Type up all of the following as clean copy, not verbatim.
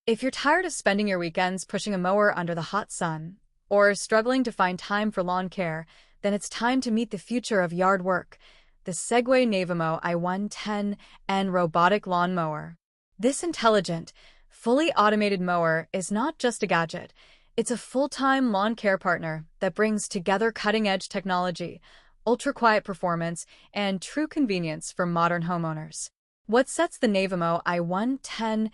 If you're tired of spending your weekends pushing a mower under the hot sun, or struggling to find time for lawn care, then it's time to meet the future of yard work, the Segway Navimow i110N Robotic Lawn Mower. This intelligent, fully automated mower is not just a gadget, it's a full-time lawn care partner that brings together cutting-edge technology, ultra-quiet performance, and true convenience for modern homeowners. What sets the Navimow i110N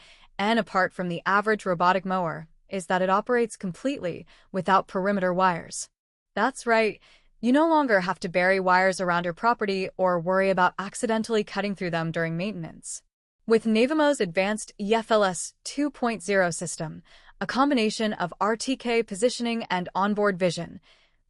apart from the average robotic mower is that it operates completely without perimeter wires. That's right, you no longer have to bury wires around your property or worry about accidentally cutting through them during maintenance. With Navimow's advanced EFLS 2.0 system, a combination of RTK positioning and onboard vision,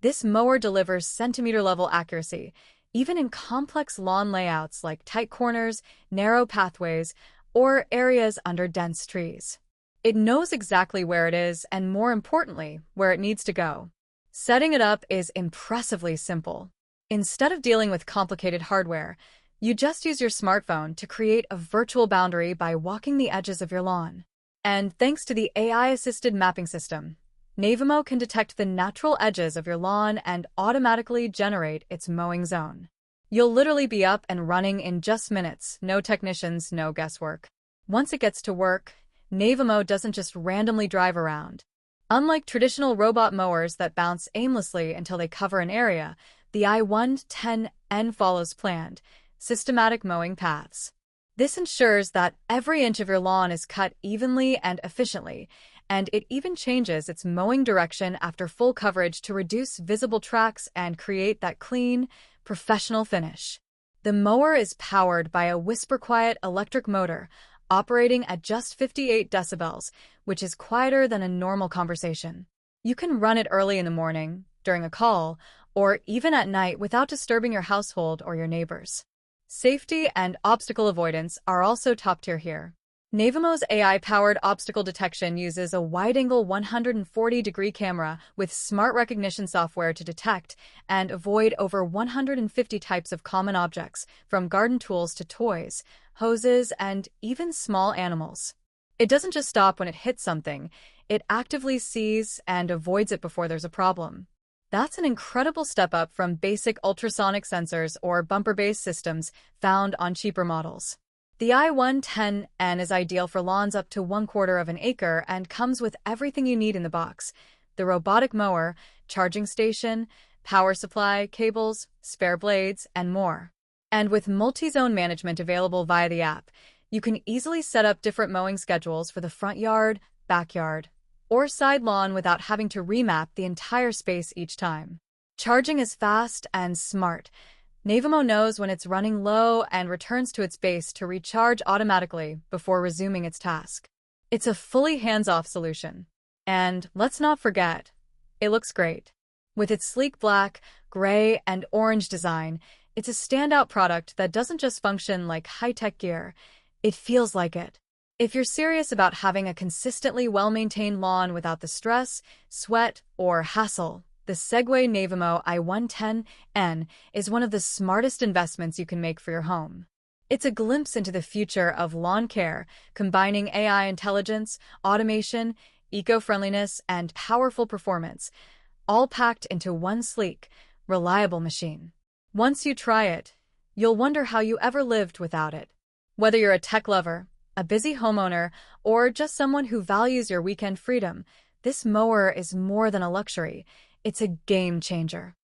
this mower delivers centimeter-level accuracy, even in complex lawn layouts like tight corners, narrow pathways, or areas under dense trees. It knows exactly where it is and, more importantly, where it needs to go. Setting it up is impressively simple. Instead of dealing with complicated hardware, you just use your smartphone to create a virtual boundary by walking the edges of your lawn. And thanks to the AI-assisted mapping system, Navimow can detect the natural edges of your lawn and automatically generate its mowing zone. You'll literally be up and running in just minutes, no technicians, no guesswork. Once it gets to work, Navimow doesn't just randomly drive around. Unlike traditional robot mowers that bounce aimlessly until they cover an area, the i110N follows planned, systematic mowing paths. This ensures that every inch of your lawn is cut evenly and efficiently, and it even changes its mowing direction after full coverage to reduce visible tracks and create that clean, professional finish. The mower is powered by a whisper-quiet electric motor operating at just 58 decibels, which is quieter than a normal conversation. You can run it early in the morning, during a call, or even at night without disturbing your household or your neighbors. Safety and obstacle avoidance are also top tier here. Navimow's AI-powered obstacle detection uses a wide-angle 140-degree camera with smart recognition software to detect and avoid over 150 types of common objects, from garden tools to toys, hoses, and even small animals. It doesn't just stop when it hits something, it actively sees and avoids it before there's a problem. That's an incredible step up from basic ultrasonic sensors or bumper-based systems found on cheaper models. The i110N is ideal for lawns up to 1/4 of an acre and comes with everything you need in the box: the robotic mower, charging station, power supply, cables, spare blades, and more. And with multi-zone management available via the app, you can easily set up different mowing schedules for the front yard, backyard, or side lawn without having to remap the entire space each time. Charging is fast and smart. Navimow knows when it's running low and returns to its base to recharge automatically before resuming its task. It's a fully hands-off solution. And let's not forget, it looks great. With its sleek black, gray, and orange design, it's a standout product that doesn't just function like high-tech gear, it feels like it. If you're serious about having a consistently well-maintained lawn without the stress, sweat, or hassle, the Segway Navimow i110N is one of the smartest investments you can make for your home. It's a glimpse into the future of lawn care, combining AI intelligence, automation, eco-friendliness, and powerful performance, all packed into one sleek, reliable machine. Once you try it, you'll wonder how you ever lived without it. Whether you're a tech lover, a busy homeowner, or just someone who values your weekend freedom, this mower is more than a luxury. It's a game changer.